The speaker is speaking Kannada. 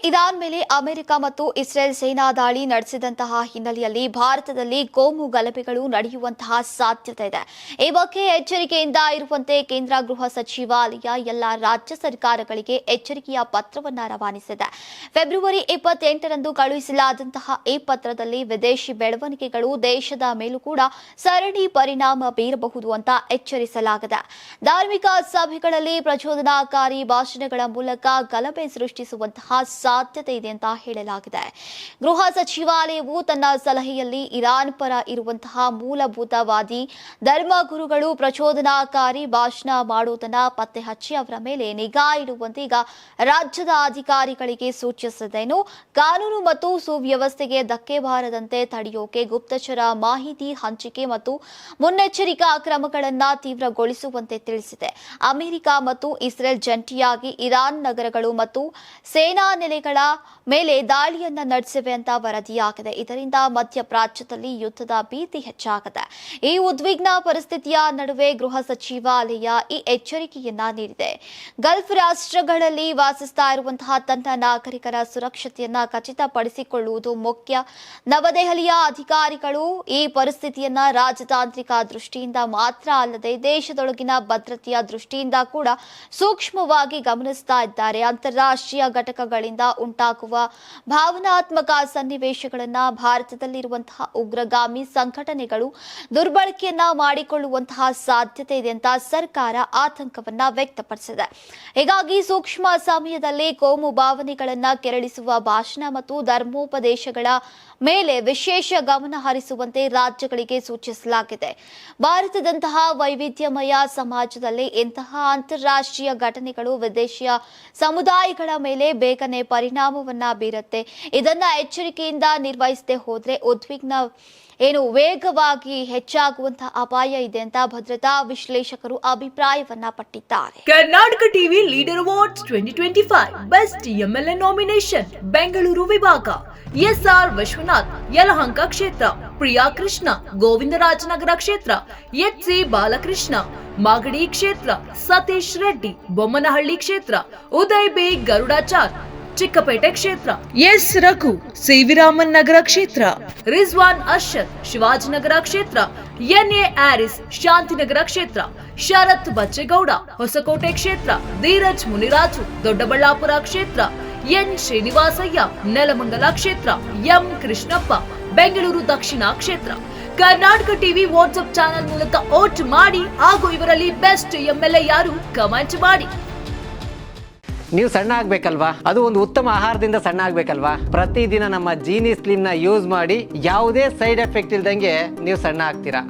ಇರಾನ್ ಮೇಲೆ ಅಮೆರಿಕ ಮತ್ತು ಇಸ್ರೇಲ್ ಸೇನಾ ದಾಳಿ ನಡೆಸಿದಂತಹ ಹಿನ್ನೆಲೆಯಲ್ಲಿ ಭಾರತದಲ್ಲಿ ಕೋಮು ಗಲಭೆಗಳು ನಡೆಯುವಂತಹ ಸಾಧ್ಯತೆ ಇದೆ. ಈ ಬಗ್ಗೆ ಎಚ್ಚರಿಕೆಯಿಂದ ಇರುವಂತೆ ಕೇಂದ್ರ ಗೃಹ ಸಚಿವಾಲಯ ಎಲ್ಲ ರಾಜ್ಯ ಸರ್ಕಾರಗಳಿಗೆ ಎಚ್ಚರಿಕೆಯ ಪತ್ರವನ್ನು ರವಾನಿಸಿದೆ. ಫೆಬ್ರವರಿ 28ರಂದು ಕಳುಹಿಸಲಾದಂತಹ ಈ ಪತ್ರದಲ್ಲಿ ವಿದೇಶಿ ಬೆಳವಣಿಗೆಗಳು ದೇಶದ ಮೇಲೂ ಕೂಡ ಸರಣಿ ಪರಿಣಾಮ ಬೀರಬಹುದು ಅಂತ ಎಚ್ಚರಿಸಲಾಗಿದೆ. ಧಾರ್ಮಿಕ ಸಭೆಗಳಲ್ಲಿ ಪ್ರಚೋದನಾಕಾರಿ ಭಾಷಣಗಳ ಮೂಲಕ ಗಲಭೆ ಸೃಷ್ಟಿಸುವಂತಹ ಸಾಧ್ಯತೆ ಇದೆ ಅಂತ ಹೇಳಲಾಗಿದೆ. ಗೃಹ ಸಚಿವಾಲಯವು ತನ್ನ ಸಲಹೆಯಲ್ಲಿ ಇರಾನ್ ಪರ ಇರುವಂತಹ ಮೂಲಭೂತವಾದಿ ಧರ್ಮಗುರುಗಳು ಪ್ರಚೋದನಾಕಾರಿ ಭಾಷಣ ಮಾಡುವುದನ್ನ ಪತ್ತೆ ಹಚ್ಚಿ ಅವರ ಮೇಲೆ ನಿಗಾ ಇಡುವಂತೆ ಈಗ ರಾಜ್ಯದ ಅಧಿಕಾರಿಗಳಿಗೆ ಸೂಚಿಸಿದೆ. ಕಾನೂನು ಮತ್ತು ಸುವ್ಯವಸ್ಥೆಗೆ ಧಕ್ಕೆ ಬಾರದಂತೆ ತಡೆಯೋಕೆ ಗುಪ್ತಚರ ಮಾಹಿತಿ ಹಂಚಿಕೆ ಮತ್ತು ಮುನ್ನೆಚ್ಚರಿಕಾ ಕ್ರಮಗಳನ್ನು ತೀವ್ರಗೊಳಿಸುವಂತೆ ತಿಳಿಸಿದೆ. ಅಮೆರಿಕ ಮತ್ತು ಇಸ್ರೇಲ್ ಜಂಟಿಯಾಗಿ ಇರಾನ್ ನಗರಗಳು ಮತ್ತು ಸೇನಾ ನೆಲೆಗಳ ಮೇಲೆ ದಾಳಿಯನ್ನ ನಡೆಸಿವೆ ಅಂತ ವರದಿಯಾಗಿದೆ. ಇದರಿಂದ ಮಧ್ಯಪ್ರಾಚ್ಯದಲ್ಲಿ ಯುದ್ಧದ ಭೀತಿ ಹೆಚ್ಚಾಗಿದೆ. ಈ ಉದ್ವಿಗ್ನ ಪರಿಸ್ಥಿತಿಯ ನಡುವೆ ಗೃಹ ಸಚಿವಾಲಯ ಈ ಎಚ್ಚರಿಕೆಯನ್ನ ನೀಡಿದೆ. ಗಲ್ಫ್ ರಾಷ್ಟ್ರಗಳಲ್ಲಿ ವಾಸಿಸ್ತಾ ಇರುವಂತಹ ತನ್ನ ನಾಗರಿಕರ ಸುರಕ್ಷತೆಯನ್ನ ಖಚಿತಪಡಿಸಿಕೊಳ್ಳುವುದು ಮುಖ್ಯ. ನವದೆಹಲಿಯ ಅಧಿಕಾರಿಗಳು ಈ ಪರಿಸ್ಥಿತಿಯನ್ನ ರಾಜತಾಂತ್ರಿಕ ದೃಷ್ಟಿಯಿಂದ ಮಾತ್ರ ಅಲ್ಲದೆ ದೇಶದೊಳಗಿನ ಭದ್ರತೆಯ ದೃಷ್ಟಿಯಿಂದ ಕೂಡ ಸೂಕ್ಷ್ಮವಾಗಿ ಗಮನಿಸ್ತಾ ಇದ್ದಾರೆ. ಅಂತಾರಾಷ್ಟ್ರೀಯ ಘಟಕಗಳಿಂದ ಉಂಟಾಗುವ ಭಾವನಾತ್ಮಕ ಸನ್ನಿವೇಶಗಳನ್ನು ಭಾರತದಲ್ಲಿರುವಂತಹ ಉಗ್ರಗಾಮಿ ಸಂಘಟನೆಗಳು ದುರ್ಬಳಕೆಯನ್ನ ಮಾಡಿಕೊಳ್ಳುವಂತಹ ಸಾಧ್ಯತೆ ಇದೆ ಅಂತ ಸರ್ಕಾರ ಆತಂಕವನ್ನ ವ್ಯಕ್ತಪಡಿಸಿದೆ. ಹೀಗಾಗಿ ಸೂಕ್ಷ್ಮ ಸಮಯದಲ್ಲಿ ಕೋಮು ಭಾವನೆಗಳನ್ನ ಕೆರಳಿಸುವ ಭಾಷಣ ಮತ್ತು ಧರ್ಮೋಪದೇಶಗಳ ಮೇಲೆ ವಿಶೇಷ ಗಮನ ಹರಿಸುವಂತೆ ರಾಜ್ಯಗಳಿಗೆ ಸೂಚಿಸಲಾಗಿದೆ. ಭಾರತದಂತಹ ವೈವಿಧ್ಯಮಯ ಸಮಾಜದಲ್ಲಿ ಇಂತಹ ಅಂತಾರಾಷ್ಟ್ರೀಯ ಘಟನೆಗಳು ವಿದೇಶಿಯ ಸಮುದಾಯಗಳ ಮೇಲೆ ಬೇಗನೆ ಪರಿಣಾಮವನ್ನ ಬೀರುತ್ತೆ. ಇದನ್ನ ಎಚ್ಚರಿಕೆಯಿಂದ ನಿರ್ವಹಿಸದೆ ಹೋದ್ರೆ ಉದ್ವಿಗ್ನ ವೇಗವಾಗಿ ಹೆಚ್ಚಾಗುವಂತಹ ಅಪಾಯ ಇದೆ ಅಂತ ಭದ್ರತಾ ವಿಶ್ಲೇಷಕರು ಅಭಿಪ್ರಾಯವನ್ನ ಪಟ್ಟಿದ್ದಾರೆ. Karnataka TV leader awards 2025 best MLA nomination Bengaluru ವಿಭಾಗ ಎಸ್ಆರ್ ವಿಶ್ವನಾಥ್ ಯಲಹಂಕ ಕ್ಷೇತ್ರ, ಪ್ರಿಯಾ ಕೃಷ್ಣ ಗೋವಿಂದರಾಜನಗರ ಕ್ಷೇತ್ರ, ಎಚ್ಸಿ ಬಾಲಕೃಷ್ಣ ಮಾಗಡಿ ಕ್ಷೇತ್ರ, ಸತೀಶ್ ರೆಡ್ಡಿ ಬೊಮ್ಮನಹಳ್ಳಿ ಕ್ಷೇತ್ರ, ಉದಯ್ ಬಿ ಗರುಡಾಚಾರ್ ಚಿಕ್ಕಪೇಟೆ ಕ್ಷೇತ್ರ, ಎಸ್ ರಘು ಸಿವಿರಾಮನ್ ನಗರ ಕ್ಷೇತ್ರ, ರಿಜ್ವಾನ್ ಅರ್ಷದ್ ಶಿವಾಜಿನಗರ ಕ್ಷೇತ್ರ, ಎನ್ಎ ಆರಿಸ್ ಶಾಂತಿನಗರ ಕ್ಷೇತ್ರ, ಶರತ್ ಬಚ್ಚೇಗೌಡ ಹೊಸಕೋಟೆ ಕ್ಷೇತ್ರ, ಧೀರಜ್ ಮುನಿರಾಜು ದೊಡ್ಡಬಳ್ಳಾಪುರ ಕ್ಷೇತ್ರ, ಎನ್ ಶ್ರೀನಿವಾಸಯ್ಯ ನೆಲಮಂಗಲ ಕ್ಷೇತ್ರ, ಎಂ ಕೃಷ್ಣಪ್ಪ ಬೆಂಗಳೂರು ದಕ್ಷಿಣ ಕ್ಷೇತ್ರ. ಕರ್ನಾಟಕ ಟಿವಿ ವಾಟ್ಸ್ಆಪ್ ಚಾನೆಲ್ ಮೂಲಕ ವೋಟ್ ಮಾಡಿ ಹಾಗೂ ಇವರಲ್ಲಿ ಬೆಸ್ಟ್ ಎಂಎಲ್ಎ ಯಾರು ಕಮೆಂಟ್ ಮಾಡಿ. ನೀವು ಸಣ್ಣ ಆಗ್ಬೇಕಲ್ವಾ? ಅದು ಒಂದು ಉತ್ತಮ ಆಹಾರದಿಂದ ಸಣ್ಣ ಆಗ್ಬೇಕಲ್ವಾ? ಪ್ರತಿದಿನ ನಮ್ಮ ಜೀನಿ ಸ್ಲಿಮ್ ನ ಯೂಸ್ ಮಾಡಿ ಯಾವುದೇ ಸೈಡ್ ಎಫೆಕ್ಟ್ ಇಲ್ದಂಗೆ ನೀವು ಸಣ್ಣ ಆಗ್ತೀರಾ.